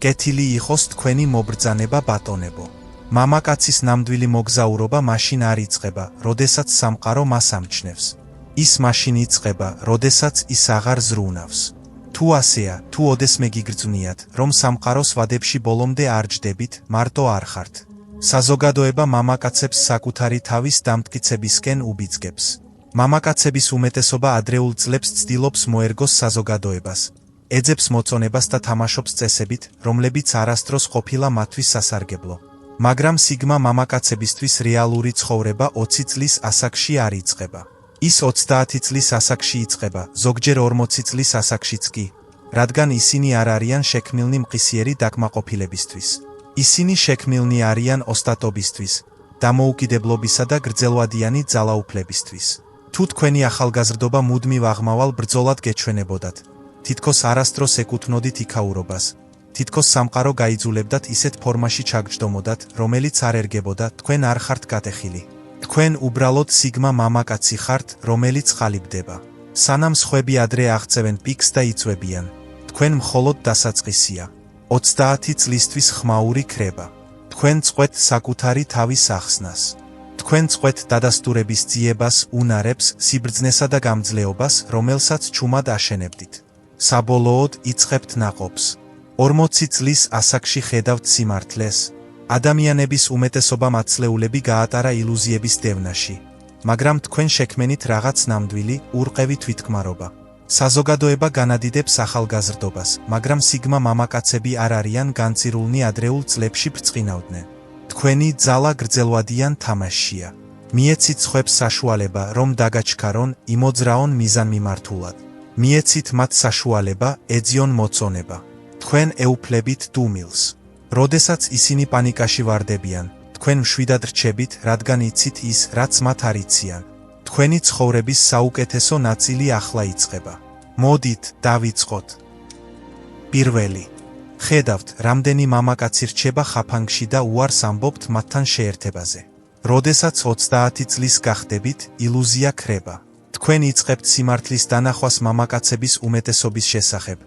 კეთილი იყოს თქვენი მობრძანება ბატონებო. მამაკაცის ნამდვილი მოგზაურობა მაშინ არ იწყება, როდესაც სამყარო მას ამჩნევს. ის მაშინ იწყება, როდესაც ის აღარ ზრუნავს. თუ ასეა, თუ ოდესმე გიგრძვნიათ, რომ სამყაროს ვადებში ბოლომდე არ ჯდებით, მარტო არ ხართ. საზოგადოება მამაკაცებს საკუთარი თავის დამტკიცებისკენ უბიძგებს. მამაკაცების უმეტესობა ადრეულ წლებს ცდილობს მოერგოს საზოგადოებას. ეძებს მოწონებას და თამაშობს წესებით, რომლებიც არასდროს ყოფილა მათთვის სასარგებლო. მაგრამ სიგმა მამაკაცებისთვის რეალური ცხოვრება 20 წლის ასაკში არ იწყება. ის 30 წლის ასაკში იწყება, ზოგჯერ 40 წლის ასაკშიც კი, რადგან ისინი არ არიან შექმნილნი მყისიერი დაკმაყოფილებისთვის. ისინი შექმნილნი არიან ოსტატობისთვის, დამოუკიდებლობისა და გრძელვადიანი ძალაუფლებისთვის. თუ თქვენი ახალგაზრდობა მუდმივ აღმავალ ბრძოლად გეჩვენებოდათ, თითქოს არასდროს ეკუთვნოდით იქაურობას, თითქოს სამყარო გაიძულებდათ ისეთ ფორმაში ჩაგჯდომოდათ, რომელიც არ ერგებოდა, თქვენ არ ხართ გატეხილი. თქვენ უბრალოდ სიგმა მამაკაცი ხართ, რომელიც ყალიბდება. სანამ სხვები ადრე აღწევენ პიკს და იწვევიან, თქვენ მხოლოდ დასაწყისია. 30 წლისთვის ხმაური ქრება. თქვენ წყვეთ საკუთარი თავის ახსნას. თქვენ წყვეთ დადასტურების ძიებას, უნარებს, სიბრძნესა და გამძლეობას, რომელსაც ჩუმად აშენებდით. საბოლოოდ იწყებთ ნაყოფს. 40 წლის ასაკში ხედავთ სიმართლეს. ადამიანების უმეტესობამ ათწლეულები გაატარა ილუზიების დევნაში, მაგრამ თქვენ შექმენით რაღაც ნამდვილი, ურყევი თვითგმარობა. საზოგადოება განადიდებს ახალგაზრდობას, მაგრამ სიგმა მამაკაცები არ არიან განწირულნი ადრეულ წლებში ბრწყინავდნენ. თქვენი ძალა გრძელვადიან თამაშია. მიეცით სხვებს საშუალება, რომ დაგაჩქარონ, იმოძრაონ მიზანმიმართულად. მიეცით მათ საშუალება, ეძიონ მოწონება. თქვენ ეუფლებით დუმილს. როდესაც ისინი პანიკაში ვარდებიან, თქვენ მშვიდად რჩებით, რადგან იცით ის, რაც მათ არ იციან. თქვენი ცხოვრების საუკეთესო ნაწილი ახლა იწყება. მოდით, დავიწყოთ. პირველი. ხედავთ, რამდენი მამაკაცი რჩება ხაფანგში და უარს ამბობთ მათთან შეერთებაზე. როდესაც 30 წლის გახდებით, ილუზია ქრება. თქვენ იწყებთ სიმართლის დანახვას მამაკაცების უმეტესობის შესახებ.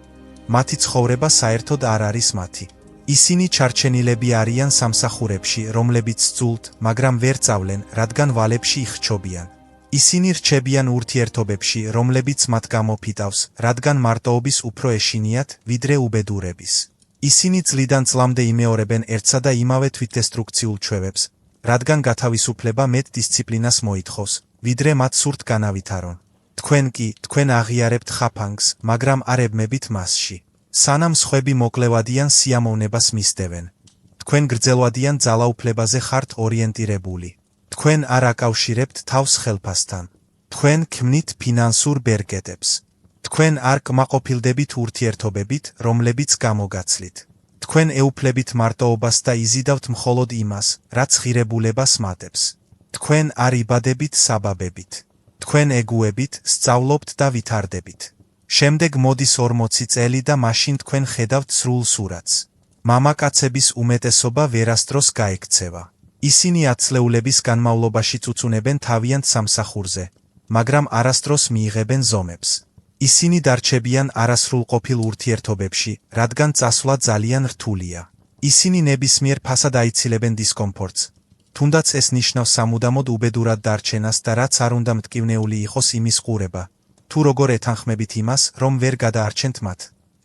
მათი ცხოვრება საერთოდ არ არის მათი. ისინი ჩარჩენილები არიან სამსახურებში, რომლებიც სძულთ, მაგრამ ვერ წავლენ, რადგან ვალებში იხჩობიან. ისინი რჩებიან ურთიერთობებში, რომლებიც მათ გამოფიტავს, რადგან მარტოობის უფრო ეშინიათ, ვიდრე უბედურების. ისინი წლიდან წლამდე იმეორებენ ერთსა და იმავე თვითდესტრუქციულ ჩვევებს, რადგან გათავისუფლება მეტ დისციპლინას მოითხოვს, ვიდრე მათ სურთ განავითარონ. თქვენ კი, თქვენ აღიარებთ ხაფანგს, მაგრამ არ ებმებით მასში. სანამ სხვები მოკლევადიან სიამოვნებას მისდევენ. თქვენ გრძელვადიან ძალაუფლებაზე ხართ ორიენტირებული. თქვენ არ აკავშირებთ თავს ხელფასთან. თქვენ ქმნით ფინანსურ ბერგედებს. თქვენ არ კმაყოფილდებით ურთიერთობებით, რომლებიც გამოგაცლით. თქვენ ეუფლებით მარტოობას და იზიდავთ მხოლოდ იმას, რაც ღირებულებას მატებს. თქვენ არ იბადებით საბაბებით. თქვენ ეგუებით, სწავლობთ და ვითარდებით. შემდეგ მოდის 40 წელი და მაშინ თქვენ ხედავთ სრულ სურათს. მამაკაცების უმეტესობა ვერასდროს გაექცევა. ისინი ათწლეულების განმავლობაში წუწუნებენ თავიანთ სამსახურზე, მაგრამ არასდროს მიიღებენ ზომებს. ისინი დარჩებიან არასრულყოფილ ურთიერთობებში, რადგან წასვლა ძალიან რთულია. ისინი ნებისმიერ ფასად აიცილებენ დისკომფორტს. თუნდაც ეს ნიშნავს სამუდამოდ უბედურად დარჩენას და რაც არ უნდა მტკივნეული იყოს იმის ყურება. თუ როგორ ეთანხმებით იმას, რომ ვერ გადაარჩენთ მათ.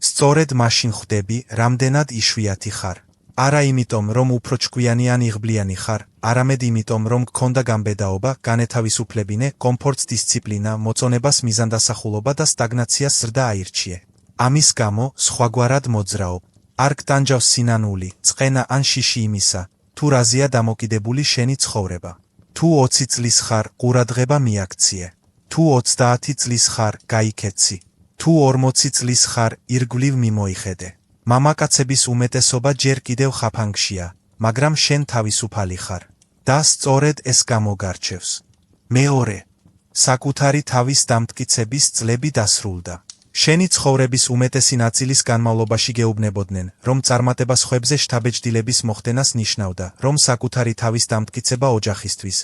სწორედ მაშინ ხვდები, რამდენად იშვიათი ხარ. არა იმიტომ, რომ უფრო ჭკვიანი ან იღბლიანი ხარ, არამედ იმიტომ, რომ გქონდა გამბედაობა, განეთავისუფლებინე, კომფორტს დისციპლინა, მოწონებას მიზანდასახულობა და სტაგნაციას ზრდა აირჩიე. ამის გამო, სხვაგვარად მოძრაობ. არ გტანჯავს სინანული, წყენა ან შიში იმისა, თუ რაზეა დამოკიდებული შენი ცხოვრება. თუ 20 წლის ხარ, ყურადღება მიაქციე. თუ 30 წლის ხარ, გაიქეცი. თუ 40 წლის ხარ, ირგვლივ მიმოიხედე. მამაკაცების უმეტესობა ჯერ კიდევ ხაფანგშია, მაგრამ შენ თავისუფალი ხარ. და სწორედ ეს გამოგარჩევს. მეორე. საკუთარი თავის დამტკიცების წლები დასრულდა. შენი ცხოვრების უმეტესი ნაწილის განმავლობაში გეუბნებოდნენ, რომ წარმატება სხვებზე შთაბეჭდილების მოხდენას ნიშნავდა, რომ საკუთარი თავის დამტკიცება ოჯახისთვის,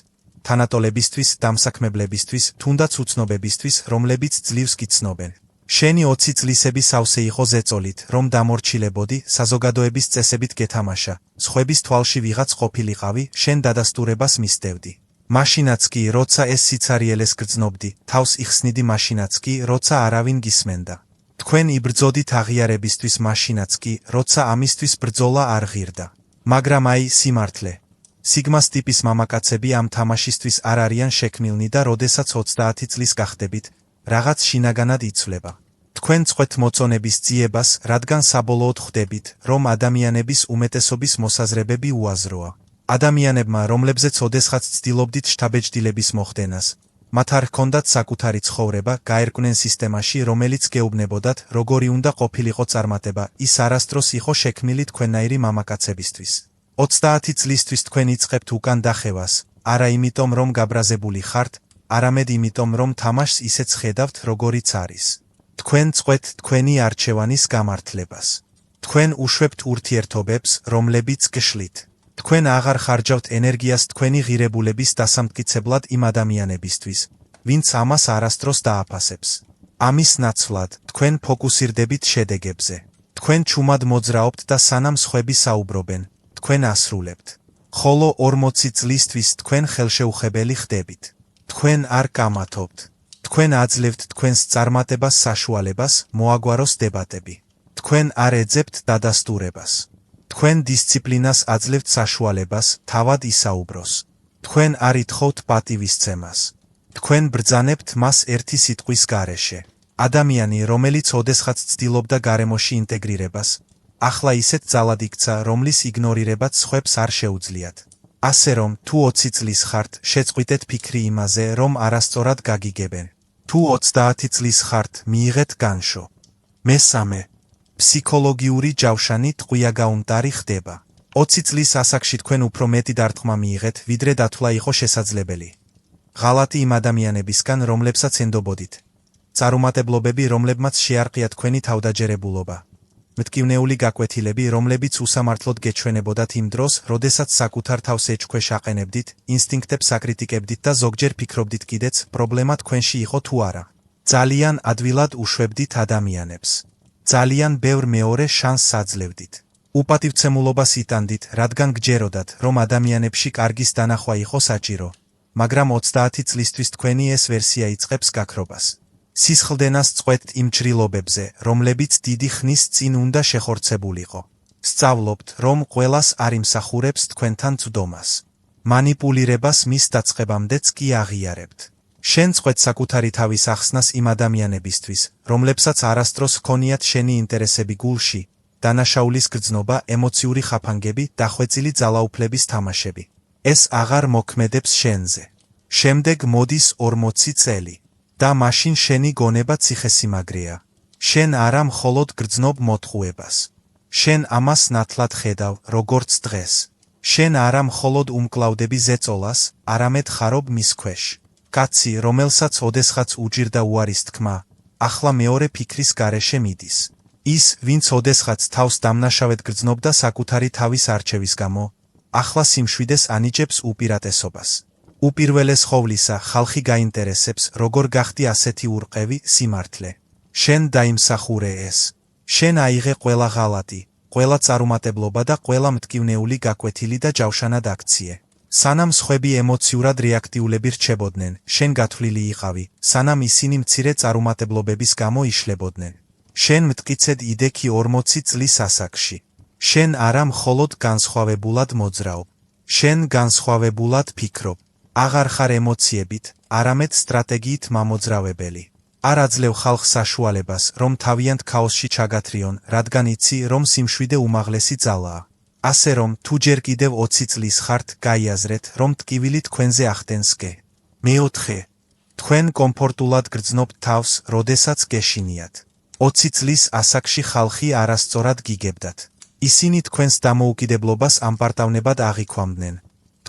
თანატოლებისთვის, დამსაქმებლებისთვის, თუნდაც უცნობებისთვის, რომლებიც ძლივს გიცნობენ. შენი 20 წლისები სავსე იყო ზეწოლით, რომ დამორჩილებოდი, საზოგადოების წესებით გეთამაშა, სხვების თვალში ვიღაც ყოფილიყავი, შენ დადასტურებას მისდევდი. მაშინაც კი, როცა ეს სიცარიელეს გრძნობდი, თავს იხსნიდი მაშინაც კი, როცა არავინ გისმენდა. თქვენ იბრძოდით აღიარებისთვის მაშინაც კი, როცა ამისთვის ბრძოლა არ ღირდა. მაგრამ აი, სიმართლე. სიგმას ტიპის მამაკაცები ამ თამაშისთვის არ არიან შექმნილნი და როდესაც 30 წლის გახდებით, რაღაც შინაგანად იცვლება. თქვენ წყვეთ მოწონების ძიებას, რადგან საბოლოოდ ხვდებით, რომ ადამიანების უმეტესობის მოსაზრებები უაზროა. ადამიანებმა, რომლებზეც ოდესღაც ცდილობდით შთაბეჭდილების მოხდენას, მათ არ ჰქონდათ საკუთარი ცხოვრება, გაერკვნენ სისტემაში, რომელიც გეუბნებოდათ, როგორი უნდა ყოფილიყო წარმატება, ის არასდროს იყო შექმნილი თქვენნაირი მამაკაცებისთვის. 30 წლისთვის თქვენ იწყებთ უკან დახევას, არა იმიტომ, რომ გაბრაზებული ხართ, არამედ იმიტომ, რომ თამაშს ისეც ხედავთ, როგორიც არის. თქვენ წყვეთ თქვენი არჩევანის გამართლებას. თქვენ უშვებთ ურთიერთობებს, რომლებიც გშლით. თქვენ აღარ ხარჯავთ ენერგიას თქვენი ღირებულების დასამტკიცებლად იმ ადამიანებისთვის, ვინც ამას არასდროს დააფასებს. ამის ნაცვლად, თქვენ ფოკუსირდებით შედეგებზე. თქვენ ჩუმად მოძრაობთ და სანამ სხვები საუბრობენ, თქვენ ასრულებთ. ხოლო 40 წლისთვის თქვენ ხელშეუხებელი ხდებით. თქვენ არ კამათობთ. თქვენ აძლევთ თქვენს წარმატებას საშუალებას, მოაგვაროს დებატები. თქვენ არ ეძებთ დადასტურებას. თქვენ დისციპლინას აძლევთ საშუალებას, თავად ისაუბროს. თქვენ არ ითხოვთ პატივისცემას. თქვენ ბრძანებთ მას ერთი სიტყვის გარეშე. ადამიანი, რომელიც ოდესღაც ცდილობდა გარემოში ინტეგრირებას, ახლა ისეთ ძალად იქცა, რომლის იგნორირებაც სხვებს არ შეუძლიათ. ასე რომ, თუ 20 წლის ხართ, შეწყვიტეთ ფიქრი იმაზე, რომ არასწორად გაგიგებენ. თუ 30 წლის ხართ, მიიღეთ განშო. მესამე. ფსიქოლოგიური ჯავშანი ტყვია გაუნტარი ხდება. 20 წლის ასაკში თქვენ უფრო მეტი დარტყმა მიიღეთ, ვიდრე დათვლა იყო შესაძლებელი. ღალატი იმ ადამიანებისგან, რომლებსაც ენდობოდით. წარუმატებლობები, რომლებმაც შეარყია თქვენი თავდაჯერებულობა. მტკივნეული გაკვეთილები, რომლებიც უსამართლოდ გეჩვენებოდათ იმ დროს, როდესაც საკუთარ თავს ეჭქვეშ აყენებდით, ინსტინქტებს აკრიტიკებდით და ზოგჯერ ფიქრობდით კიდეც, პრობლემა თქვენში იყო თუ არა. ძალიან ადვილად უშვებდით ადამიანებს. ძალიან ბევრ მეორე შანსს აძლევდით. უპატივცემულობას იტანდით, რადგან გჯეროდათ, რომ ადამიანებში კარგის დანახვა იყო საჭირო. მაგრამ 30 წლისთვის თქვენი ეს ვერსია იწყებს გაქრობას. სისხლდენას წყვეტთ იმ ჭრილობებზე, რომლებიც დიდი ხნის წინ უნდა შეხორცებულიყო. სწავლობთ, რომ ყველას არ იმსახურებს თქვენთან წვდომას. მანიპულირებას მის დაწყებამდეც კი აღიარებთ. შენ წყვეთ საკუთარი თავის ახსნას იმ ადამიანებისთვის, რომლებსაც არასდროს ჰქონიათ შენი ინტერესები გულში, დანაშაულის გრძნობა, ემოციური ხაფანგები, დახვეწილი ძალაუფლების თამაშები. ეს აღარ მოქმედებს შენზე. შემდეგ მოდის 40 წელი. და მაშინ შენი გონება ციხესიმაგრეა. შენ არა მხოლოდ გრძნობ მოტყუებას. შენ ამას ნათლად ხედავ, როგორც დღეს. შენ არა მხოლოდ უმკლავდები ზეწოლას, არამედ ხარობ მის ქვეშ. კაცი, რომელსაც ოდესღაც უჭირდა უარის თქმა, ახლა მეორე ფიქრის გარეშე მიდის. ის, ვინც ოდესღაც თავს დამნაშავედ გრძნობდა საკუთარი თავის არჩევის გამო, ახლა სიმშვიდეს ანიჭებს უპირატესობას. უპირველეს ხოვლისა, ხალხი გაინტერესებს, როგორ გახდი ასეთი ურყევი, სიმართლე. შენ დაიმსახურე ეს. შენ აიღე ყველა ღალატი, ყველა წარუმატებლობა და ყველა მტკივნეული გაკვეთილი და ჯავშანად აქციე. სანამ სხვები ემოციურად რეაქტიულები რჩებოდნენ, შენ გათვლილი იყავი, სანამ ისინი მცირე წარუმატებლობების გამო იშლებოდნენ. შენ მტკიცედ იდექი 40 წლის ასაკში. შენ არა მხოლოდ განსხვავებულად მოძრაობ. შენ განსხვავებულად ფიქრობ. აღარ ხარ ემოციებით, არამედ სტრატეგიით მამოძრავებელი. არ აძლევ ხალხს საშუალებას, რომ თავიანთ ქაოსში ჩაგათრიონ, რადგან იცი, რომ სიმშვიდე უმაღლესი ძალაა. ასე რომ, თუ ჯერ კიდევ 20 წლის ხართ, გაიაზრეთ, რომ ტკივილი თქვენზე ახდენს გე. მეოთხე. თქვენ კომფორტულად გრძნობთ თავს, როდესაც გეშინიათ. 20 წლის ასაკში ხალხი არასწორად გიგებდათ. ისინი თქვენს დამოუკიდებლობას ამპარტავნებად აღიქვამდნენ.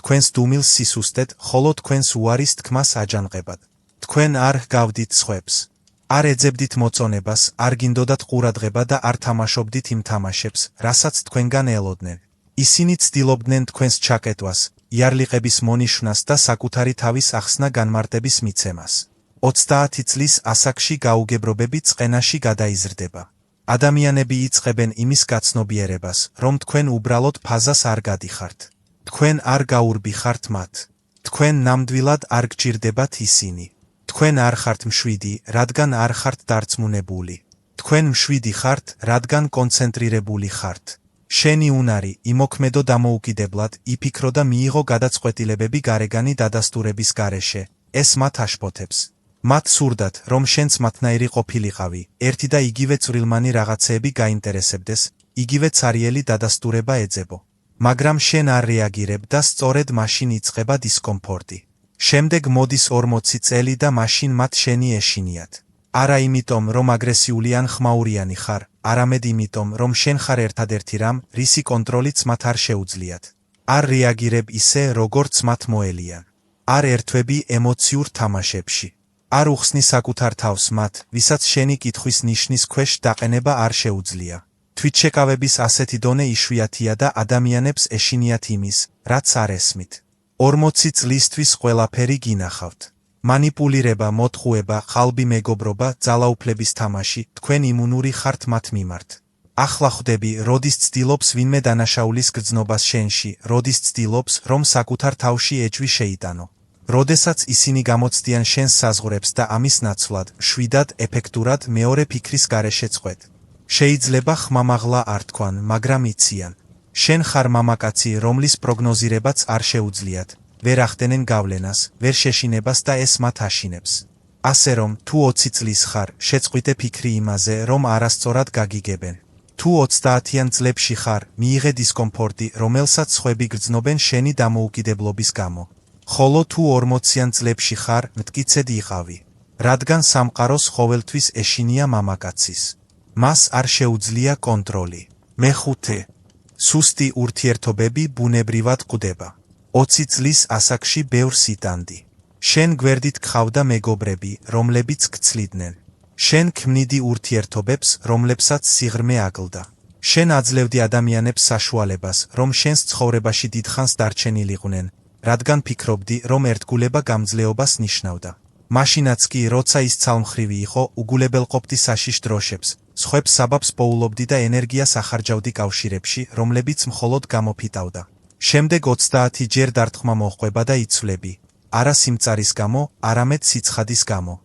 თქვენს დუმილს სისუსტედ, ხოლო თქვენს უარის თქმას აჯანყებად. თქვენ არ ჰგავდით სხვებს. არ ეძებდით მოწონებას, არ გინდოდათ ყურადღება და არ თამაშობდით იმ თამაშებს, რასაც თქვენგან ელოდნენ. ისინი ცდილობდნენ თქვენს ჩაკეტვას, იარლიყების მონიშვნას და საკუთარი თავის ახსნა განმარტების მიცემას. 30 წლის ასაკში გაუგებრობები წყენაში გადაიზრდება. ადამიანები იწყებენ იმის გაცნობიერებას, რომ თქვენ უბრალოდ ფაზას არ გადიხართ. თქვენ არ გაურბიხართ მათ. თქვენ ნამდვილად არ გჭირდებათ ისინი. თქვენ არ ხართ მშვიდი, რადგან არ ხართ დარწმუნებული. თქვენ მშვიდი ხართ, რადგან კონცენტრირებული ხართ. შენი უნარი იმოქმედო დამოუკიდებლად, იფიქრო და მიიღო გადაწყვეტილებები გარეგანი დადასტურების გარეშე. ეს მათ აშფოთებს. მათ სურდათ, რომ შენც მათნაირი ყოფილიყავი, ერთი და იგივე წვრილმანი რაღაცეები გაინტერესებდეს, იგივე ცარიელი დადასტურება ეძებო. მაგრამ შენ არ რეაგირებ და სწორედ მაშინ იწყება დისკომფორტი. შემდეგ მოდის 40 წელი და მაშინ მათ შენი ეშინიათ. არა იმიტომ, რომ აგრესიული ან ხმაურიანი ხარ, არამედ იმიტომ, რომ შენ ხარ ერთადერთი რამ, რისი კონტროლიც მათ არ შეუძლიათ. არ რეაგირებ ისე, როგორც მათ მოელიან. არ ერთვები ემოციურ თამაშებში. არ უხსნი საკუთარ თავს მათ, ვისაც შენი კითხვის ნიშნის ქვეშ დაყენება არ შეუძლია. თვითშეკავების ასეთი დონე იშვიათია და ადამიანებს ეშინიათ იმის, რაც არ ესმით. 40 წლისთვის ყველაფერი გინახავთ. მანიპულირება, მოტყუება, ხალბი მეგობრობა, ძალაუფლების თამაში, თქვენ იმუნური ხართ მათ მიმართ. ახლა ხვდები, როდის ცდილობს ვინმე დანაშაულის გრძნობას შენში, როდის ცდილობს, რომ საკუთარ თავში ეჭვი შეიტანო. როდესაც ისინი გამოცდიან შენს საზღვრებს და ამის ნაცვლად, მშვიდად, ეფექტურად მეორე ფიქრის გარეშე წყვეთ. შეიძლება ხმამაღლა არ თქვან, მაგრამ იციან. შენ ხარ მამაკაცი, რომლის პროგნოზირებაც არ შეუძლიათ. ვერ ახდენენ გავლენას, ვერ შეშინებას და ეს მათ აშინებს. ასე რომ, თუ 20 წლის ხარ, შეწყვიტე ფიქრი იმაზე, რომ არასწორად გაგიგებენ. თუ 30-იან წლებში ხარ, მიიღე დისკომფორტი, რომელსაც სხვები გრძნობენ შენი დამოუკიდებლობის გამო. ხოლო თუ 40-იან წლებში ხარ, მტკიცედ იყავი. რადგან სამყაროს ყოველთვის ეშინია მამაკაცის. მას არ შეუძლია კონტროლი. მეხუთე. სუსტი ურთიერთობები ბუნებრივად ყვდება. 20 წლის ასაკში ბევრს იტანდი. შენ გვერდით გყავდა მეგობრები, რომლებიც გცლიდნენ. შენ ქმნიდი ურთიერთობებს, რომლებსაც სიღრმე აგლდა. შენ აძლევდი ადამიანებს საშუალებას, რომ შენს ცხოვრებაში დიდხანს დარჩენილიყვნენ, რადგან ფიქრობდი, რომ ერთგულება გამძლეობას ნიშნავდა. მაშინაც კი, როცა ის ცალმხრივი იყო, უგულებელყოფდი საშიშ დროშებს, სხვებს საბაბს პოულობდი და ენერგიას ახარჯავდი კავშირებში, რომლებიც მხოლოდ გამოფიტავდა. შემდეგ 30 ჯერ დარტყმა მოჰყვება და იცვლები. არა სიმწარის გამო, არამედ სიცხადის გამო.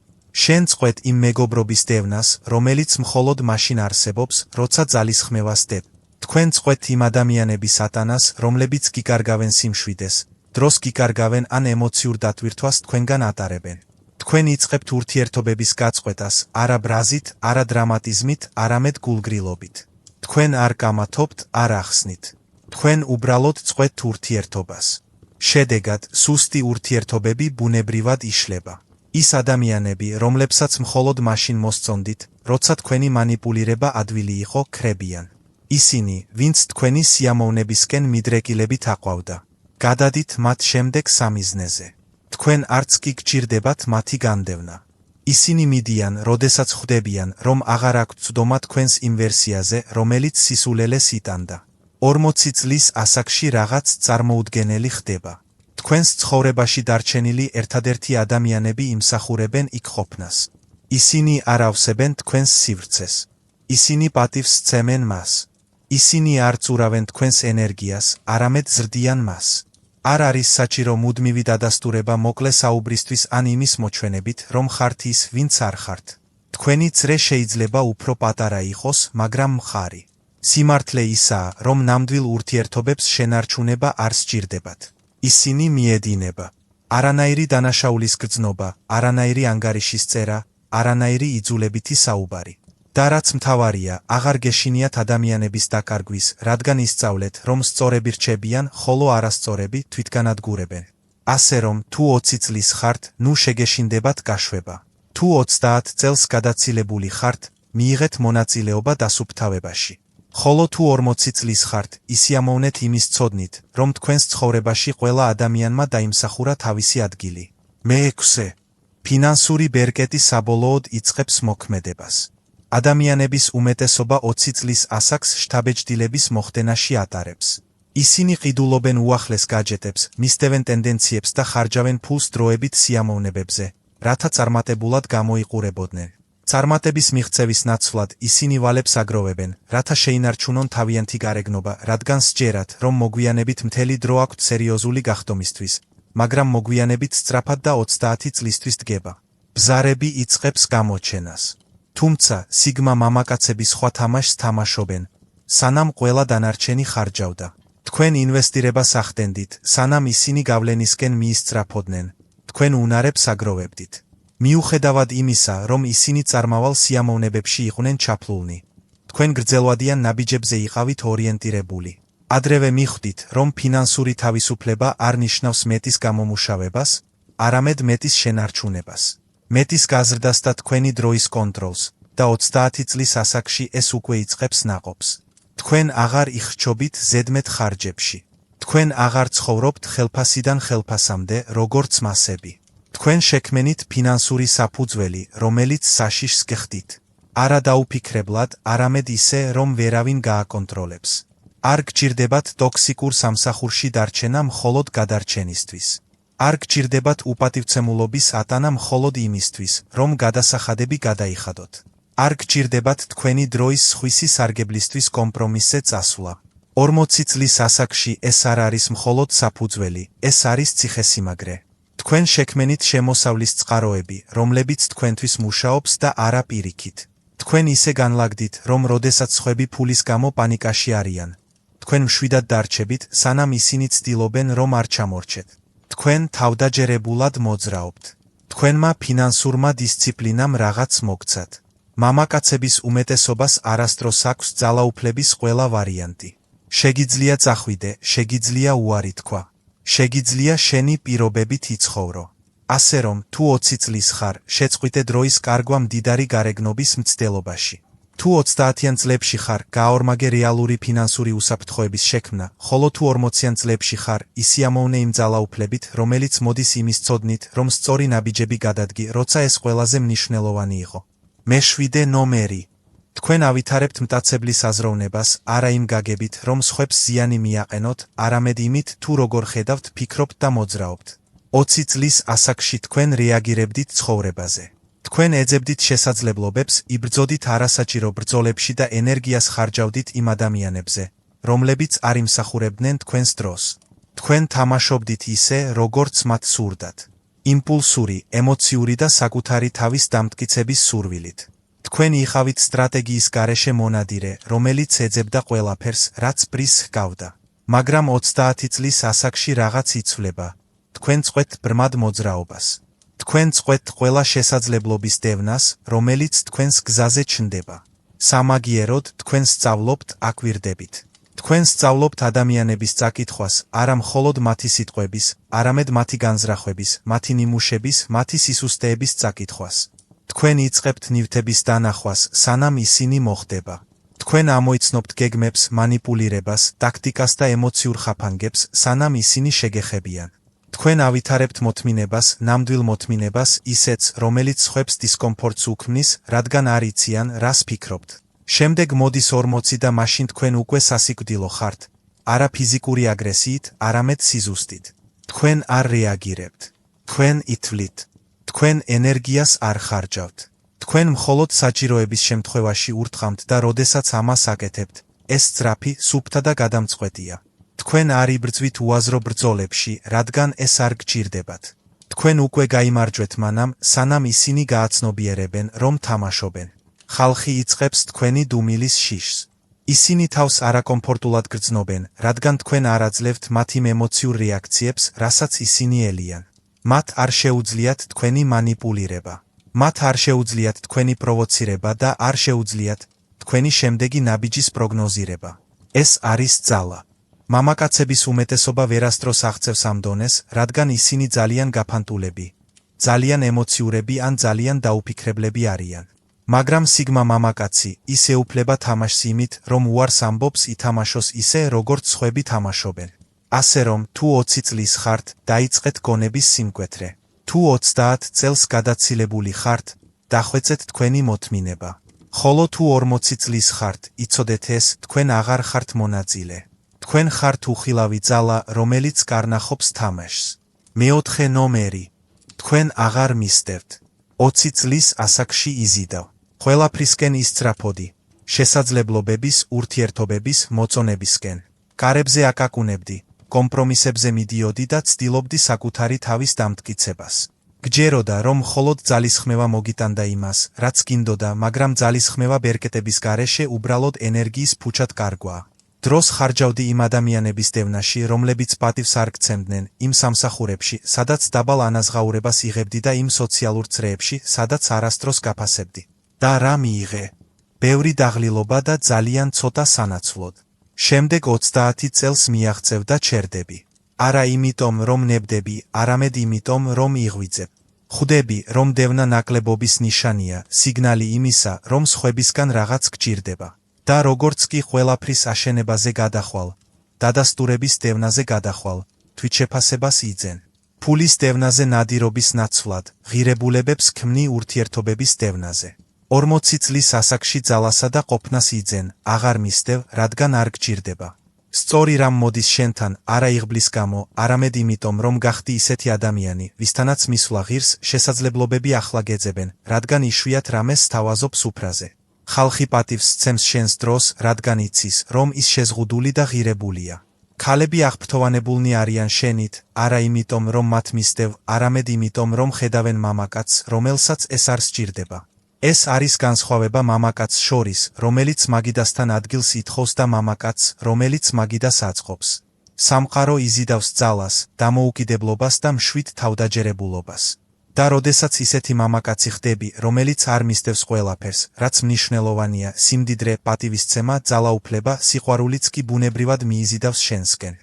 შენ წყვეთ იმ მეგობრობის დევნას, რომელიც მხოლოდ მაშინ არსებობს, როცა ძალისხმევას დებ. თქვენ წყვეთ იმ ადამიანების ატანას, რომლებიც გიკარგავენ სიმშვიდეს, დროს გიკარგავენ ან ემოციურ დატვირთვას თქვენგან ატარებენ. თქვენ იწყებთ ურთიერთობების გაწყვეტას, არა ბრაზით, არა დრამატიზმით, არამედ გულგრილობით. თქვენ არ კამათობთ, არ ახსნით. თქვენ უბრალოდ წყვეთ ურთიერთობას. შედეგად, სუსტი ურთიერთობები ბუნებრივად იშლება. ის ადამიანები, რომლებსაც მხოლოდ მაშინ მოსწონდით, როცა თქვენი მანიპულირება ადვილი იყო, ქრებიან. ისინი, ვინც თქვენი სიამოვნებისკენ მიდრეკილებით აყვავდა. გადადით მათ შემდეგ სამიზნეზე. თქვენ არც კი გჭირდებათ მათი განდევნა. ისინი მიდიან, როდესაც ხვდებიან, რომ აღარ აქვთ ცდომა თქვენს იმ ვერსიაზე, რომელიც სისულელეს იტანდა. 40 წლის ასაკში რაღაც წარმოუდგენელი ხდება. თქვენს ცხოვრებაში დარჩენილი ერთადერთი ადამიანები იმსახურებენ იქ ყოფნას. ისინი არ ავსებენ თქვენს სივრცეს. ისინი პატივს სცემენ მას. ისინი არ წურავენ თქვენს ენერგიას, არამედ ზრდიან მას. არ არის საჭირო მუდმივი დადასტურება მოკლე საუბრისთვის ან იმის მოჩვენებით, რომ ხართ ის, ვინც არ ხართ. თქვენი წრე შეიძლება უფრო პატარა იყოს, მაგრამ მხარი. სიმართლე ისაა, რომ ნამდვილ ურთიერთობებს შენარჩუნება არ სჭირდებათ. ისინი მიედინება. არანაირი დანაშაულის გრძნობა, არანაირი ანგარიშის წერა, არანაირი იძულებითი საუბარი. და რაც მთავარია, აღარ გეშინიათ ადამიანების დაკარგვის, რადგან ისწავლეთ, რომ სწორები რჩებიან, ხოლო არასწორები თვითგანადგურებენ. ასე რომ, თუ 20 წლის ხართ, ნუ შეგეშინდებათ გაშვება. თუ 30 წელს გადაცილებული ხართ, მიიღეთ მონაწილეობა დასუფთავებაში. ხოლო თუ 40 წლის ხართ, ისიამოვნეთ იმის ცოდნით, რომ თქვენს ცხოვრებაში ყველა ადამიანმა დაიმსახურა თავისი ადგილი. მე-6. ფინანსური ბერკეტი საბოლოოდ იწყებს მოქმედებას. ადამიანების უმეტესობა 20 წლის ასაკს შთაბეჭდილების მოხდენაში ატარებს. ისინი ყიდულობენ უახლეს გაჯეტებს, მისდევენ ტენდენციებს და ხარჯავენ ფულს დროებით სიამოვნებებზე, რათა წარმატებულად გამოიყურებოდნენ. წარმატების მიღწევის ნაცვლად ისინი ვალებს აგროვებენ, რათა შეინარჩუნონ თავიანთი გარეგნობა, რადგან სჯერათ, რომ მოგვიანებით მთელი დრო აქვთ სერიოზული გახდომისთვის, მაგრამ მოგვიანებით სწრაფად და 30 წლისთვის დგება. ბზარები იწყებს გამოჩენას. თუმცა, სიგმა მამაკაცები სხვა თამაშს თამაშობენ, სანამ ყველა დანარჩენი ხარჯავდა. თქვენ ინვესტირებას ახდენდით, სანამ ისინი გავლენისკენ მიისწრაფოდნენ. თქვენ უნარებს აგროვებდით. მიუხედავად იმისა, რომ ისინი წარმავალ სიამოვნებებში იყვნენ ჩაფლულნი. თქვენ გრძელვადიან ნაბიჯებზე იყავით ორიენტირებული. ადრევე მიხვდით, რომ ფინანსური თავისუფლება არ ნიშნავს მეტის გამომუშავებას, არამედ მეტის შენარჩუნებას. მეტის გაზრდას და თქვენი დროის კონტროლს და 30 წლის ასაკში ეს უკვე იწყებს ნაყოფს. თქვენ აღარ იხრჩობით ზედმეტ ხარჯებში. თქვენ აღარ ცხოვრობთ ხელფასიდან ხელფასამდე, როგორც მასები. თქვენ შექმენით ფინანსური საფუძველი, რომელიც საშიშს გხდით. არა დაუფიქრებლად, არამედ ისე, რომ ვერავინ გააკონტროლებს. არ გჭირდებათ ტოქსიკურ სამსახურში დარჩენა მხოლოდ გადარჩენისთვის. არ გჭირდებათ უპატივცემულობის ატანა მხოლოდ იმისთვის, რომ გადასახადები გადაიხადოთ. არ გჭირდებათ თქვენი დროის სხვისი სარგებლისთვის კომპრომისზე წასვლა. 40 წლის ასაკში ეს არ არის მხოლოდ საფუძველი, ეს არის ციხესიმაგრე. თქვენ შექმენით შემოსავლის წყაროები, რომლებიც თქვენთვის მუშაობს და არა პირიქით. თქვენ ისე განლაგდით, რომ როდესაც სხვები ფულის გამო პანიკაში არიან. თქვენ მშვიდად დარჩებით, სანამ ისინი ცდილობენ, რომ არ ჩამორჩეთ. თქვენ თავდაჯერებულად მოძრაობთ. თქვენმა ფინანსურმა დისციპლინამ რაღაც მოგცათ. მამაკაცების უმეტესობას არასდროს აქვს ძალაუფლების ყველა ვარიანტი. შეგიძლია წახვიდე, შეგიძლია უარი თქვა. შეგიძლია შენი პირობებით იცხოვრო. ასე რომ, თუ 20 წლის ხარ, შეწყვიტე დროის კარგვა მდიდარი გარეგნობის მცდელობაში. თუ 30-იან წლებში ხარ, გააორმაგე რეალური ფინანსური უსაფრთხოების შექმნა, ხოლო თუ 40-იან წლებში ხარ, ისიამოვნე იმ ძალაუფლებით, რომელიც მოდის იმის ცოდნით, რომ სწორი ნაბიჯები გადადგი, როცა ეს ყველაზე მნიშვნელოვანი იყო. მეშვიდე ნომერი. თქვენ ავითარებთ მტაცებლის აზროვნებას, არა იმ გაგებით, რომ სხვებს ზიანი მიაყენოთ, არამედ იმით, თუ როგორ ხედავთ, ფიქრობთ და მოძრაობთ. 20 წლის ასაკში თქვენ რეაგირებდით ცხოვრებაზე. თქვენ ეძებდით შესაძლებლობებს, იბრძოდით არასაჭირო ბრძოლებში და ენერგიას ხარჯავდით იმ ადამიანებზე, რომლებიც არ იმსახურებდნენ თქვენს დროს. თქვენ თამაშობდით ისე, როგორც მათ სურდათ. იმპულსური, ემოციური და საკუთარი თავის დამტკიცების სურვილით. თქვენ იყავით სტრატეგიის გარეშე მონადირე, რომელიც ეძებდა ყველაფერს, რაც პრის ჰგავდა. მაგრამ 30 წლის ასაკში რაღაც იცვლება. თქვენ წყვეთ ბრმად მოძრაობას. თქვენ წყვეთ ყველა შესაძლებლობის დევნას, რომელიც თქვენს გზაზე ჩნდება. სამაგიეროდ თქვენ სწავლობთ, აკვირდებით. თქვენ სწავლობთ ადამიანების წაკითხვას, არა მხოლოდ მათი სიტყვების, არამედ მათი განზრახვების, მათი ნიმუშების, მათი სისუსტეების წაკითხვას. თქვენ იწყებთ ნივთების დანახვას, სანამ ისინი მოხდება. თქვენ ამოიცნობთ გეგმებს, манипулირებას, ტაქტიკას და ემოციურ ხაფანგებს, სანამ ისინი შეგეხებიან. თქვენ ავითარებთ მოთმინებას, ნამდვილ მოთმინებას, ისეც, რომელიც სხვებს დისკომფორტს უქმნის, რადგან არ იციან, რას ფიქრობთ. შემდეგ მოდის 40 და მაშინ თქვენ უკვე სასიკვდილო ხართ, არა ფიზიკური აგრესიით, არამედ სიზუსტით. თქვენ არ რეაგირებთ. თქვენ ითვლით. თქვენ ენერგიას არ ხარჯავთ. თქვენ მხოლოდ საჭიროების შემთხვევაში ურთხამთ და როდესაც ამას აკეთებთ, ეს სწრაფი, სუფთა და გადამწყვეტია. თქვენ არ იბრძვით უაზრო ბრძოლებში, რადგან ეს არ გჭირდებათ. თქვენ უკვე გაიმარჯვეთ მანამ, სანამ ისინი გააცნობიერებენ, რომ თამაშობენ. ხალხი იწყებს თქვენი დუმილის შიშს. ისინი თავს არაკომფორტულად გრძნობენ, რადგან თქვენ არ აძლევთ მათ იმ ემოციურ რეაქციებს, რასაც ისინი ელიან. მათ არ შეუძლიათ თქვენი манипулირება. მათ არ შეუძლიათ თქვენი პროვოცირება და არ შეუძლიათ თქვენი შემდეგი ნაბიჯის პროგნოზირება. ეს არის ძალა. მამაკაცების უმეტესობა ვერასდროს აღწევს ამ დონეს, რადგან ისინი ძალიან გაფანტულები, ძალიან ემოციურები ან ძალიან დაუფიქრებლები არიან. მაგრამ სიგმა მამაკაცი ის ეუფლება თამაშს იმით, რომ უარს ამბობს ითამაშოს ისე, როგორც სხვები თამაშობენ. ასე რომ, თუ 20 წლის ხართ, დაიწყეთ გონების სიმკვეთრე. თუ 30 წელს გადაცილებული ხართ, დახვეწეთ თქვენი მოთმინება. ხოლო თუ 40 წლის ხართ, იცოდეთ ეს, თქვენ აღარ ხართ მონაწილე. თქვენ ხართ უხილავი ძალა, რომელიც კარნახობს თამაშს. მეოთხე ნომერი. თქვენ აღარ მისდევთ. 20 წლის ასაკში იზიდავ. ყველაფრისკენ ისწრაფოდი. შესაძლებლობების, ურთიერთობების, მოწონებისკენ. კარებზე აკაკუნებდი. კომპრომისებზე მიდიოდი და ცდილობდი საკუთარი თავის დამტკიცებას. გჯეროდა, რომ მხოლოდ ძალისხმევა მოგიტანდა იმას, რაც გინდოდა, მაგრამ ძალისხმევა ბერკეტების გარეშე უბრალოდ ენერგიის ფუჩად კარგვაა. დროს ხარჯავდი იმ ადამიანების დევნაში, რომლებიც პატივს არ გცემდნენ, იმ სამსახურებში, სადაც დაბალ ანაზღაურებას იღებდი და იმ სოციალურ წრეებში, სადაც არასდროს გაფასებდი. და რა მიიღე? ბევრი დაღლილობა და ძალიან ცოტა სანაცვლოდ. შემდეგ 30 წელს მიაღწევ და ჩერდები. არა იმიტომ, რომ ნებდები, არამედ იმიტომ, რომ იღვიძებ. ხვდები, რომ დევნა ნაკლებობის ნიშანია, სიგნალი იმისა, რომ სხვებისგან რაღაც გჭირდება. და როგორც კი ყველაფრის აშენებაზე გადახვალ, დადასტურების დევნაზე გადახვალ, თვითშეფასებას იძენ. ფულის დევნაზე ნადირობის ნაცვლად, ღირებულებებს ქმნი ურთიერთობების დევნაზე. 40 წლის ასაკში ძალასა და ყოფნას იძენ, აღარ მისდევ, რადგან არ გჭირდება. სწორი რამ მოდის შენთან, არა იღბლის გამო, არამედ იმიტომ, რომ გახდი ისეთი ადამიანი, ვისთანაც მისვლა ღირს, შესაძლებლობები ახლა გეძებენ, რადგან იშვიათ რამეს სთავაზობს უფრაზე. ხალხი პატივს სცემს შენს დროს, რადგან იცის, რომ ის შეზღუდული და ღირებულია. ქალები აღფრთოვანებულნი არიან შენით, არა იმიტომ, რომ მათ მისდევ, არამედ იმიტომ, რომ ხედავენ მამაკაცს, რომელსაც ეს არ სჭირდება. ეს არის განსხვავება მამაკაცს შორის, რომელიც მაგიდასთან ადგილს ითხოვს და მამაკაცს, რომელიც მაგიდას აწყობს. სამყარო იზიდავს ძალას, დამოუკიდებლობას და მშვიდ თავდაჯერებულობას. და როდესაც ისეთი მამაკაცი ხდები, რომელიც არ მისდევს ყველაფერს, რაც მნიშვნელოვანია, სიმდიდრე, პატივისცემა, ძალაუფლება, სიყვარულიც კი ბუნებრივად მიიზიდავს შენსკენ.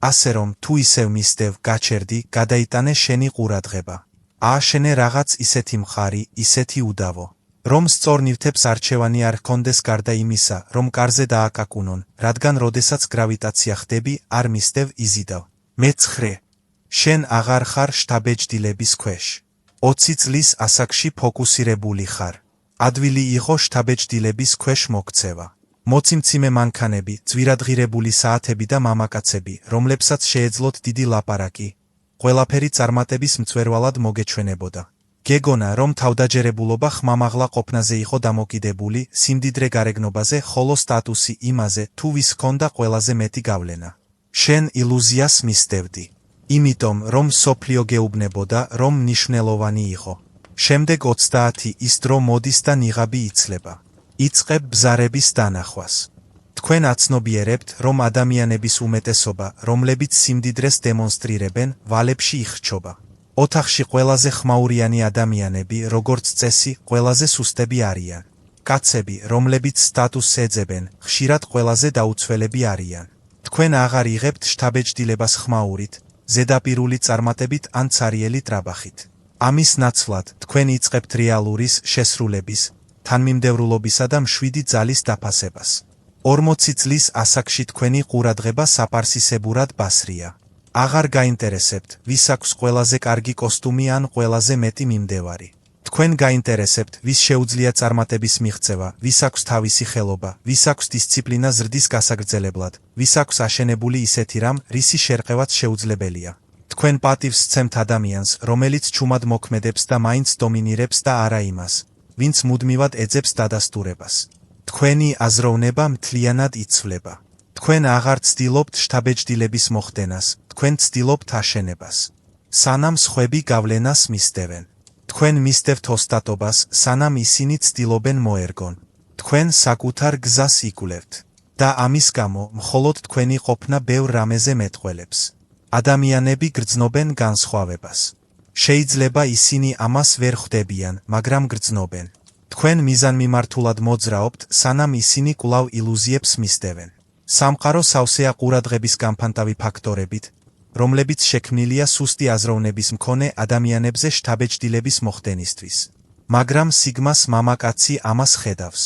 ასე რომ, თუ ისევ მისდევ, გაჩერდი, გადაიტანე შენი ყურადღება. ააშენე რაღაც ისეთი მხარი, ისეთი უდავო. რომ სწორ ნივთებს არჩევანი არ ჰქონდეს გარდა იმისა, რომ კარზე დააკაკუნონ, რადგან როდესაც გრავიტაცია ხდები, არ მისდევ, იზიდავ. მე-9. შენ აღარ ხარ შთაბეჭდილების ქვეშ. 20 წლის ასაკში ფოკუსირებული ხარ. ადვილი იყო შთაბეჭდილების ქვეშ მოქცევა. მოციმციმე მანქანები, ძვირადღირებული საათები და მამაკაცები, რომლებსაც შეეძლოთ დიდი ლაპარაკი. ყველაფერი წარმატების მწვერვალად მოგეჩვენებოდა. გეგონა, რომ თავდაჯერებულობა ხმამაღლა ყოფნაზე იყო დამოკიდებული, სიმდიდრე გარეგნობაზე, ხოლო სტატუსი იმაზე, თუ ვის ჰქონდა ყველაზე მეტი გავლენა. შენ ილუზიას მისდევდი. იმიტომ, რომ სოფლიო გეუბნებოდა, რომ მნიშვნელოვანი იყო. შემდეგ 30 ის დრო მოდის და ნიღაბი იცლება. იწყებ ბზარების დანახვას. თქვენ აცნობიერებთ, რომ ადამიანების უმეტესობა, რომლებიც სიმდიდრეს დემონსტრირებენ, ვალებში იხრჩობა. ოთახში ყველაზე ხმაურიანი ადამიანები, როგორც წესი, ყველაზე სუსტები არიან. კაცები, რომლებიც სტატუსს ეძებენ, ხშირად ყველაზე დაუცველები არიან. თქვენ აღარ იღებთ შთაბეჭდილებას ხმაურით, ზედაპირული წარმატებით ან ცარიელი ტრაბახით. ამის ნაცვლად, თქვენ იწყებთ რეალურის, შესრულების, თანმიმდევრულობისა და მშვიდი ძალის დაფასებას. 40 წლის ასაკში თქვენი ყურადღება საპარსისებურად ბასრია. აღარ გაინტერესებთ, ვის აქვს ყველაზე კარგი კოსტუმი ან ყველაზე მეტი მიმდევარი. თქვენ გაინტერესებთ, ვის შეუძლია წარმატების მიღწევა, ვის აქვს თავისი ხელობა, ვის აქვს დისციპლინა ზრდის გასაგრძელებლად, ვის აქვს აშენებული ისეთი რამ, რისი შერყევაც შეუძლებელია. თქვენ პატივს სცემთ ადამიანს, რომელიც ჩუმად მოქმედებს და მაინც დომინირებს და არა იმას, ვინც მუდმივად ეძებს დადასტურებას. თქვენი აზროვნება მთლიანად იცვლება. თქვენ აღარ ცდილობთ შთაბეჭდილების მოხდენას, თქვენ ცდილობთ აშენებას. სანამ სხვები გავლენას მისდევენ. თქვენ მისდევთ ოსტატობას, სანამ ისინი ცდილობენ მოერგონ. თქვენ საკუთარ გზას იკვლევთ. და ამის გამო, მხოლოდ თქვენი ყოფნა ბევრ რამეზე მეტყველებს. ადამიანები გრძნობენ განსხვავებას. შეიძლება ისინი ამას ვერ ხვდებიან, მაგრამ გრძნობენ. თქვენ მიზანმიმართულად მოძრაობთ, სანამ ისინი კვლავ ილუზიებს მისდევენ. სამყარო სავსეა ყურადღების გამფანტავი ფაქტორებით, რომლებიც შექმნილია სუსტი აზროვნების მქონე ადამიანებზე შთაბეჭდილების მოხდენისთვის. მაგრამ სიგმას მამაკაცი ამას ხედავს.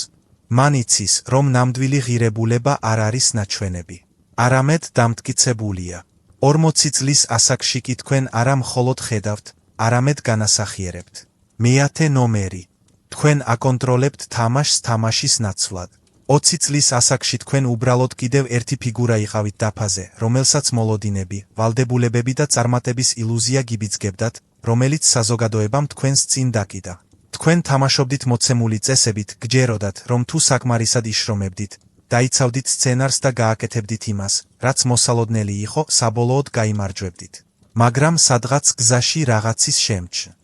მან იცის, რომ ნამდვილი ღირებულება არ არის ნაჩვენები. არამედ დამტკიცებულია. 40 წლის ასაკში კი თქვენ არა მხოლოდ ხედავთ, არამედ განასახიერებთ. მე-10 ნომერი. თქვენ აკონტროლებთ თამაშს თამაშის ნაცვლად. 20 წლის ასაკში თქვენ უბრალოდ კიდევ ერთი ფიგურა იყავით დაფაზე, რომელსაც მოლოდინები, ვალდებულებები და წარმატების ილუზია გიბიძგებდათ, რომელიც საზოგადოებამ თქვენს წინ დაკიდა. თქვენ თამაშობდით მოცემული წესებით, გჯეროდათ, რომ თუ საკმარისად იშრომებდით, დაიცავდით სცენარს და გააკეთებდით იმას, რაც მოსალოდნელი იყო, საბოლოოდ გაიმარჯვებდით. მაგრამ სადღაც გზაში რაღაცის შემჩნ.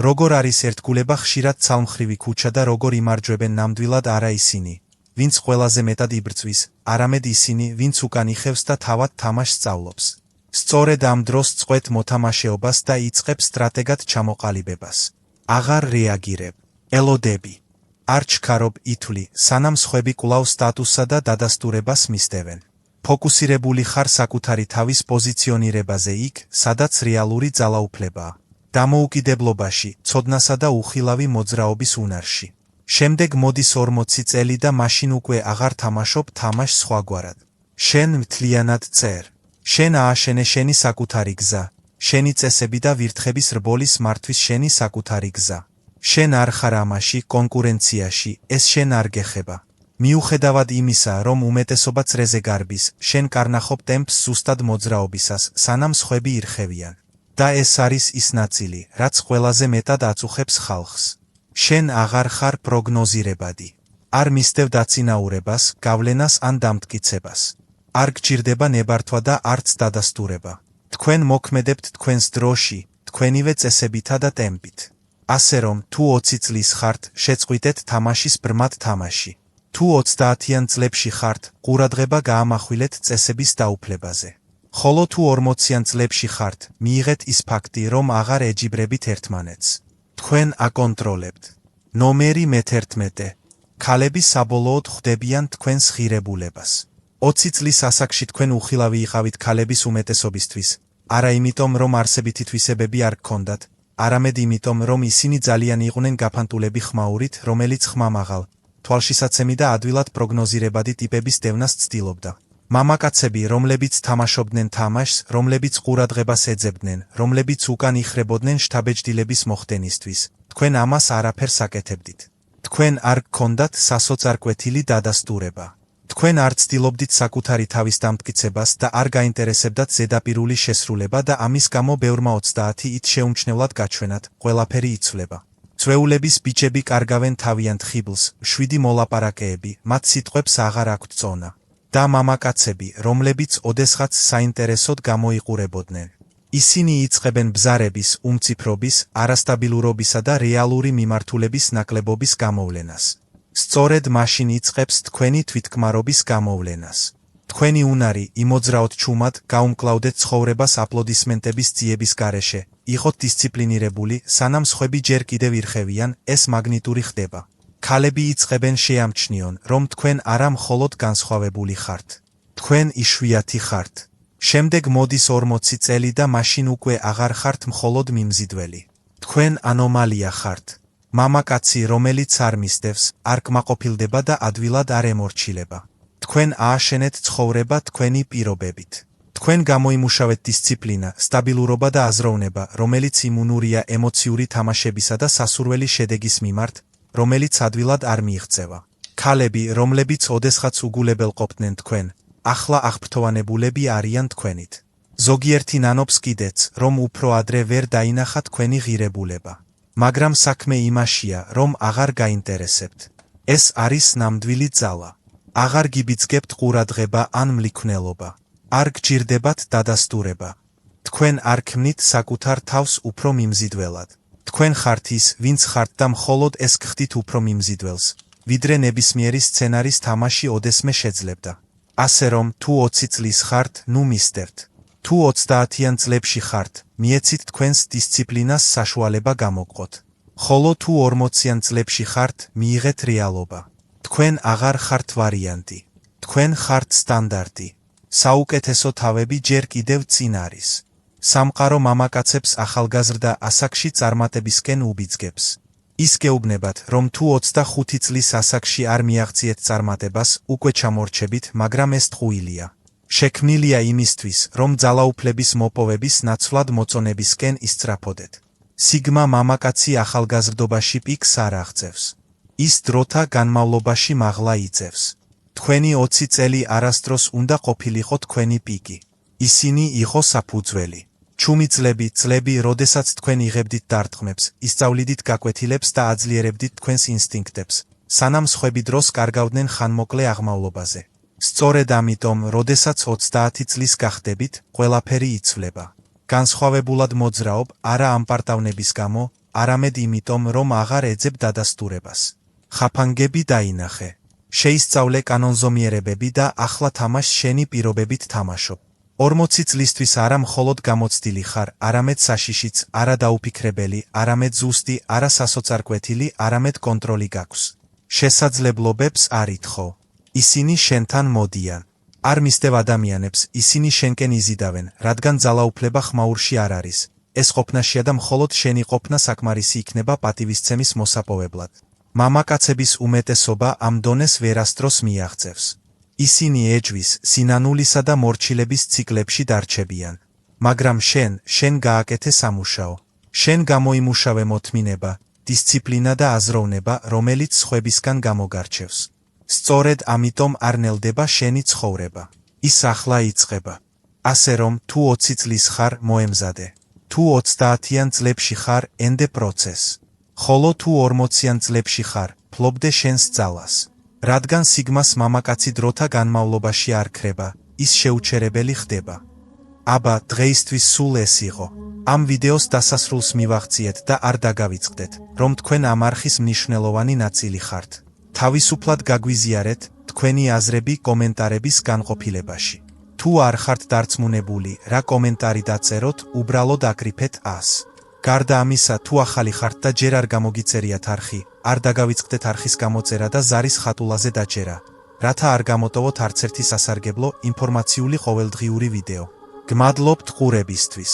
როგორ არის ერთგულება ხშირად ცალმხრივი ქუჩა და როგორ იმარჯვებენ ნამდვილად არა ისინი, ვინც ყველაზე მეტად იბრძვის, არამედ ისინი, ვინც უკან იხევს და თავად თამაშს სწავლობს. სწორედ ამ დროს წყვეთ მოთამაშეობას და იწყებ სტრატეგად ჩამოყალიბებას. აღარ რეაგირებ. ელოდები. არ ჩქარობ ითვლი, სანამ სხვები კვლავ სტატუსსა და დადასტურებას მისდევენ. ფოკუსირებული ხარ საკუთარი თავის პოზიციონირებაზე იქ, სადაც რეალური ძალაუფლებაა. დამოუკიდებლობაში, ცოდნასა და უხილავი მოძრაობის უნარში. შემდეგ მოდის 40 წელი და მაშინ უკვე აღარ თამაშობ თამაშს სხვაგვარად. შენ მთლიანად წერ. შენ ააშენე შენი საკუთარი გზა, შენი წესები და ვირთხების რბოლის მართვის შენი საკუთარი გზა. შენ არ ხარ ამაში, კონკურენციაში, ეს შენ არ გეხება. მიუხედავად იმისა, რომ უმეტესობა წრეზე გარბის, შენ კარნახობ ტემპს ზუსტად მოძრაობისას, სანამ სხვები ირხევიან. და ეს არის ის ნაწილი, რაც ყველაზე მეტად აწუხებს ხალხს. შენ აღარ ხარ პროგნოზირებადი. არ მისდევ დაწინაურებას, გავლენას ან დამტკიცებას. არ გჭირდება ნებართვა და არც დადასტურება. თქვენ მოქმედებთ თქვენს დროში, თქვენივე წესებითა და ტემპით. ასე რომ, თუ 20 წლის ხართ, შეწყვიტეთ თამაშის ბრმად თამაში. თუ 30-იან წლებში ხართ, ყურადღება გაამახვილეთ წესების დაუფლებაზე. ხოლო თუ 40-იან წლებში ხართ, მიიღეთ ის ფაქტი, რომ აღარ ეჯიბრებით ერთმანეთს. თქვენ აკონტროლებთ. ნომერი მე-11. ქალები საბოლოოდ ხვდებიან თქვენს ღირებულებას. 20 წლის ასაკში თქვენ უხილავი იყავით ქალების უმეტესობისთვის, არა იმიტომ, რომ არსებითი თვისებები არ გქონდათ, არამედ იმიტომ, რომ ისინი ძალიან იყვნენ გაფანტულები ხმაურით, რომელიც ხმამაღალ, თვალშისაცემი და ადვილად პროგნოზირებადი ტიპების დევნას ცდილობდა. მამაკაცები, რომლებიც თამაშობდნენ თამაშს, რომლებიც ყურადღებას ეძებდნენ, რომლებიც უკან იხრებოდნენ შთაბეჭდილების მოხდენისთვის, თქვენ ამას არაფერს აკეთებდით. თქვენ არ გქონდათ სასოწარკვეთილი დადასტურება. თქვენ არ ცდილობდით საკუთარი თავის დამტკიცებას და არ გაინტერესებდათ ზედაპირული შესრულება და ამის გამო ბევრმა 30-ით შეუმჩნევლად გაჩვენათ, ყველაფერი იცვლება. წვეულების ბიჭები კარგავენ თავიანთ ხიბლს, შვიდი მოლაპარაკეები, მათ სიტყვებს აღარ აქვთ წონა. და მამაკაცები, რომლებიც ოდესღაც საინტერესოდ გამოიყურებოდნენ. ისინი იწყებენ ბზარების, უმციფრობის, არასტაბილურობისა და რეალური მიმართულების ნაკლებობის გამოვლენას. სწორედ მაშინ იწყებს თქვენი თვითკმარობის გამოვლენას. თქვენი უნარი, იმოძრაოთ ჩუმად, გაუმკლავდეთ ცხოვრებას აპლოდისმენტების ძიების გარეშე, იყოთ დისციპლინირებული, სანამ სხვები ჯერ კიდევ ირხევიან, ეს მაგნიტური ხდება. ქალები იწყებენ შეამჩნიონ, რომ თქვენ არა მხოლოდ განსხვავებული ხართ. თქვენ იშვიათი ხართ. შემდეგ მოდის 40 წელი და მაშინ უკვე აღარ ხართ მხოლოდ მიმზიდველი. თქვენ ანომალია ხართ. მამაკაცი, რომელიც არ მისდევს, არ კმაყოფილდება და ადვილად არ ემორჩილება. თქვენ ააშენეთ ცხოვრება თქვენი პირობებით. თქვენ გამოიმუშავეთ დისციპლინა, სტაბილურობა და აზროვნება, რომელიც იმუნურია ემოციური თამაშებისა და სასურველი შედეგის მიმართ, რომელიც ადვილად არ მიიღწევა. ქალები, რომლებიც ოდესღაც უგულებელყოფდნენ თქვენ, ახლა აღფრთოვანებულები არიან თქვენით. ზოგიერთი ნანობს კიდეც, რომ უფრო ადრე ვერ დაინახა თქვენი ღირებულება. მაგრამ საქმე იმაშია, რომ აღარ გაინტერესებთ. ეს არის ნამდვილი ძალა. აღარ გიბიძგებთ ყურადღება ან მლიქვნელობა. არ გჭირდებათ დადასტურება. თქვენ არ ქმნით საკუთარ თავს უფრო მიმზიდველად. თქვენ ხართ ის, ვინც ხართ და მხოლოდ ეს გხდით უფრო მიმზიდველს, ვიდრე ნებისმიერი სცენარის თამაში ოდესმე შეძლებდა. ასე რომ, თუ 20 წლის ხართ, ნუ მისდევთ. თუ 30-იან წლებში ხართ, მიეცით თქვენს დისციპლინას საშუალება გამოგყოთ. ხოლო თუ 40-იან წლებში ხართ, მიიღეთ რეალობა. თქვენ აღარ ხართ ვარიანტი. თქვენ ხართ სტანდარტი. საუკეთესო თავები ჯერ კიდევ წინ არის. სამყარო მამაკაცებს ახალგაზრდა ასაკში წარმატებისკენ უბიძგებს. ის გეუბნებათ, რომ თუ 25 წლის ასაკში არ მიაღწიეთ წარმატებას, უკვე ჩამორჩებით, მაგრამ ეს ტყუილია. შექმნილია იმისთვის, რომ ძალაუფლების მოპოვების ნაცვლად მოწონებისკენ ისწრაფოდეთ. სიგმა მამაკაცი ახალგაზრდობაში პიკს არ აღწევს. ის დროთა განმავლობაში მაღლა იწევს. თქვენი 20 წელი არასდროს უნდა ყოფილიყო თქვენი პიკი. ისინი იყო საფუძველი. ჩუმი წლები, როდესაც თქვენ იღებდით დარტყმებს, ისწავლიდით გაკვეთილებს და აძლიერებდით თქვენს ინსტინქტებს, სანამ სხვები დროს კარგავდნენ ხანმოკლე აღმავლობაზე. სწორედ ამიტომ, როდესაც 30 წლის გახდებით, ყველაფერი იცვლება. განსხვავებულად მოძრაობ, არა ამ პარტავნების გამო, არამედ იმიტომ, რომ აღარ ეძებ დადასტურებას. ხაფანგები დაინახე. შეისწავლე კანონზომიერებები და ახლა თამაშს შენი პირობებით თამაშობ. 40 წლისთვის არა მხოლოდ გამოცდილი ხარ, არამედ საშიშიც, არა დაუფიქრებელი, არამედ ზუსტი, არა სასოწარკვეთილი, არამედ კონტროლი გაქვს. შესაძლებლობებს არ ითხოვ. ისინი შენთან მოდიან. არ მისდევ ადამიანებს, ისინი შენკენ იზიდავენ, რადგან ძალაუფლება ხმაურში არ არის. ეს ყოფნაშია და მხოლოდ შენი ყოფნა საკმარისი იქნება პატივისცემის მოსაპოვებლად. მამაკაცების უმეტესობა ამ დონეს ვერასდროს მიაღწევს. ისინი ეჯვის, სინანულისა და მორჩილების ციკლებში დარჩებიან. მაგრამ შენ გააკეთე სამუშაო. შენ გამოიმუშავე მოთმინება, დისციპლინა და აზროვნება, რომელიც სხვებისგან გამოგარჩევს. სწორედ ამიტომ არ ნელდება შენი ცხოვრება. ის ახლა იწყება. ასე რომ, თუ 20 წლის ხარ, მოემზადე. თუ 30-იან წლებში ხარ, ენდე პროცესს. ხოლო თუ 40-იან წლებში ხარ, ფლობდე შენს ძალას. რადგან სიგმას მამაკაცი დროთა განმავლობაში არ ქრება, ის შეუჩერებელი ხდება. აბა, დღეისთვის სულ ეს იყო. ამ ვიდეოს დასასრულს მივაღწიეთ და არ დაგავიწყდეთ, რომ თქვენ ამ არხის მნიშვნელოვანი ნაწილი ხართ. თავისუფლად გაგვიზიარეთ თქვენი აზრები კომენტარების განყოფილებაში. თუ არ ხართ დარწმუნებული, რა კომენტარი დაწეროთ, უბრალოდ აკრიფეთ 100. გარდა ამისა, თუ ახალი ხართ და ჯერ არ გამოგიწერიათ არხი, არ დაგავიწყდეთ არხის გამოწერა და ზარის ხატულაზე დაჯერა, რათა არ გამოტოვოთ არცერთი სასარგებლო ინფორმაციული ყოველდღიური ვიდეო. გმადლობთ ყურებისთვის.